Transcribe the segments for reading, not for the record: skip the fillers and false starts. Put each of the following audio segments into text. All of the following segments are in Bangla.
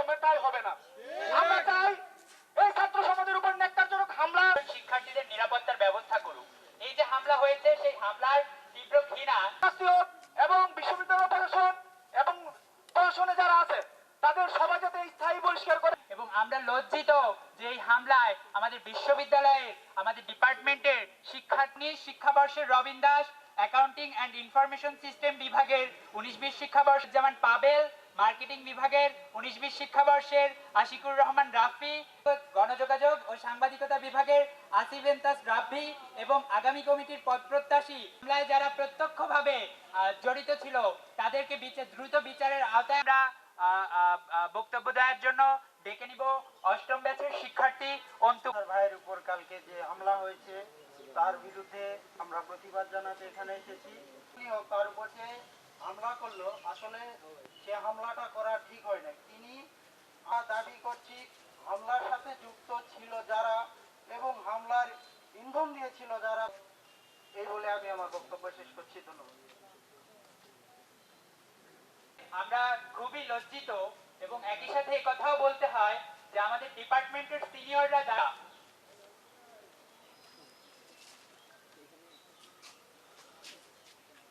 বৈষম্যের ঠাঁই হবে না। আমরা চাই এই ছাত্র সমাজের উপর ন্যাক্কারজনক হামলা শিক্ষার্থীদের নিরাপত্তার ব্যবস্থা করুক। এই যে হামলা হয়েছে সেই হামলার তীব্র ঘৃণা এবং বিশ্ববিদ্যালয় প্রশাসন এবং প্রশাসনে যারা আছে তাদের সবাই যাতে স্থায়ী বহিষ্কার করে। এবং আমরা লজ্জিত যে এই হামলায় আমাদের বিশ্ববিদ্যালয়ের আমাদের ডিপার্টমেন্টের শিক্ষাবর্ষের Robin Das accounting and information system বিভাগের 19-20 শিক্ষাবর্ষ যেমন পাবেল মার্কেটিং বিভাগের 19-20 শিক্ষাবর্ষের আশিকুর রহমান রাফি গণযোগাযোগ ও সাংবাদিকতা বিভাগের আসিফ এন্তাস রাফি এবং আগামী কমিটির পদপ্রত্যাশী হামলায় যারা প্রত্যক্ষভাবে জড়িত ছিল তাদেরকে দ্রুত বিচারের আওতায় আমরা বক্তব্য দেওয়ার জন্য ডেকে নিব অষ্টম ব্যাচের শিক্ষার্থী অন্তু ভাইয়ের উপর কালকে যে হামলা হয়েছে তার বিরুদ্ধে আমরা প্রতিবাদ জানাতে এখানে এসেছি। তার উপর যে হামলা করলো আসলে সে হামলাটা করা ঠিক হয় না। তিনি দাবি করছি হামলার সাথে যুক্ত ছিল যারা এবং হামলার ইন্ধন দিয়েছিল যারা। এই বলে আমি আমার বক্তব্য শেষ করছি। ধন্যবাদ। আমরা খুবই লজ্জিত এবং একই সাথে এই কথাও বলতে হয় যে আমাদের ডিপার্টমেন্টের সিনিয়ররা যারা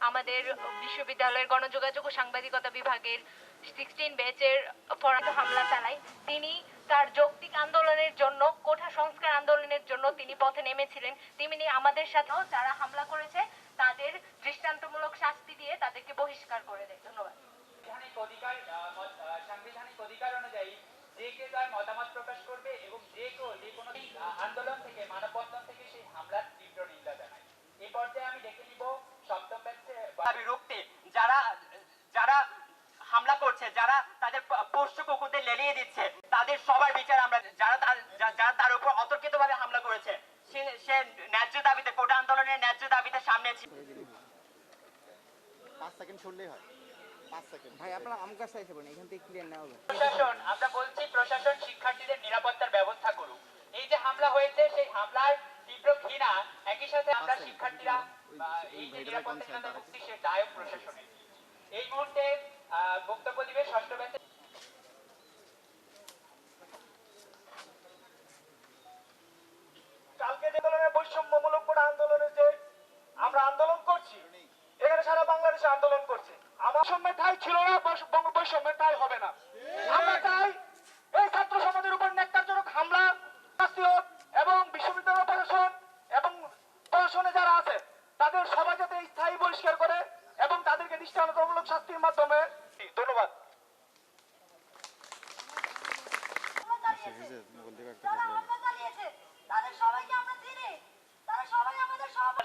আমাদের বিশ্ববিদ্যালয়ের গণযোগাযোগ ও সাংবাদিকতা বিভাগের 16 ব্যাচের পরাজিত হামলা চালায়। তিনি তার যৌক্তিক আন্দোলনের জন্য কোঠা সংস্কার আন্দোলনের জন্য তিনি পথে নেমেছিলেন। তেমনি আমাদের সাথেও যারা হামলা করেছে তাদের দৃষ্টান্তমূলক শাস্তি দিয়ে তাদেরকে বহিষ্কার করে দেয়। ধন্যবাদ। সাংবিধানিক অধিকার অনুযায়ী যে কেউ তার মতামত প্রকাশ করবে এবং যে কোনো আন্দোলন থেকে মানববন্ধন থেকে সেই হামলার তীব্র নিন্দা জানায়। এই পর্যায়ে আমি ডেকে নিব সপ্তম ব্যাচে রুখতে যারা হামলা করছে, যারা তাদের পোষ্য কুকুরদের লেলিয়ে দিচ্ছে, তাদের সবার বিচার আমরা যারা তার উপর অতর্কিতভাবে হামলা করেছে সে ন্যায্য দাবিতে কোটা আন্দোলনের ন্যায্য দাবিতে সামনে 5 সেকেন্ড ছড়লেই হয়। 5 সেকেন্ড ভাই আপনারা আমার কাছে এসে বলেন, এখান থেকে ক্লিয়ার না হবে। প্রশাসন আমরা বলছি প্রশাসন শিক্ষার্থীদের নিরাপত্তার ব্যবস্থা করুক। এই যে হামলা হয়েছে সেই হামলার তীব্র ঘৃণা একই সাথে আমরা শিক্ষার্থীরা এই যে নিরাপত্তাহীনতা মুক্তি সে দায়ক প্রশাসনের। এই মুহূর্তে বক্তব্য দিবে ষষ্ঠ ব্যাচে কালকে যে আন্দোলনের বৈষম্যমূলক কোটা আন্দোলনের যে আমরা আন্দোলন করছি, এখানে সারা বাংলাদেশে আন্দোলন করছে। আমার বৈষম্যের ঠাঁই ছিল না, বৈষম্যের ঠাঁই হবে না। আমরা চাই এই ছাত্র সমাজের উপর ন্যাক্কারজনক হামলা এবং বিশ্ববিদ্যালয় প্রশাসন এবং প্রশাসনে যারা আছে তাদের সবাই যাতে স্থায়ী বহিষ্কার করে এবং তাদেরকে দৃষ্টান্তমূলক শাস্তির মাধ্যমে। ধন্যবাদ।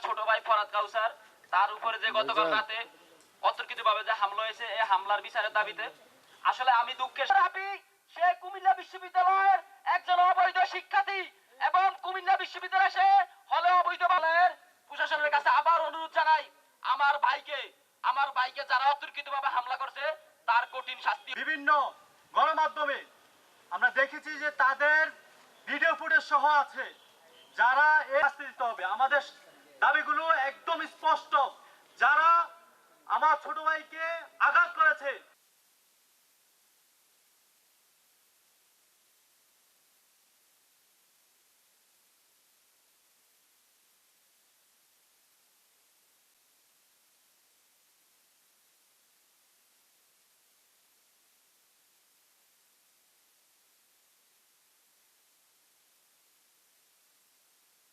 ছোট ভাই ফরাদ কাউসার তার উপরে যে গতকাল রাতে অতর্কিতভাবে যে হামলা হয়েছে এই হামলার বিচারের দাবিতে আসলে আমি দুঃখের সাথে সে কুমিল্লা বিশ্ববিদ্যালয়ের একজন অবৈধ শিক্ষার্থী এবং কুমিল্লা বিশ্ববিদ্যালয়ে সে হলে অবৈধ বালের প্রশাসনের কাছে আবার অনুরোধ জানাই আমার ভাইকে যারা অতর্কিতভাবে হামলা করছে তার কঠিন শাস্তি। বিভিন্ন গণমাধ্যমে আমরা দেখেছি যে তাদের ভিডিও ফুটেজ সহ আছে, যারা এই শাস্তি দিতে হবে। আমাদের দাবিগুলো একদম স্পষ্ট। যারা আমার ছোট ভাইকে আঘাত করেছে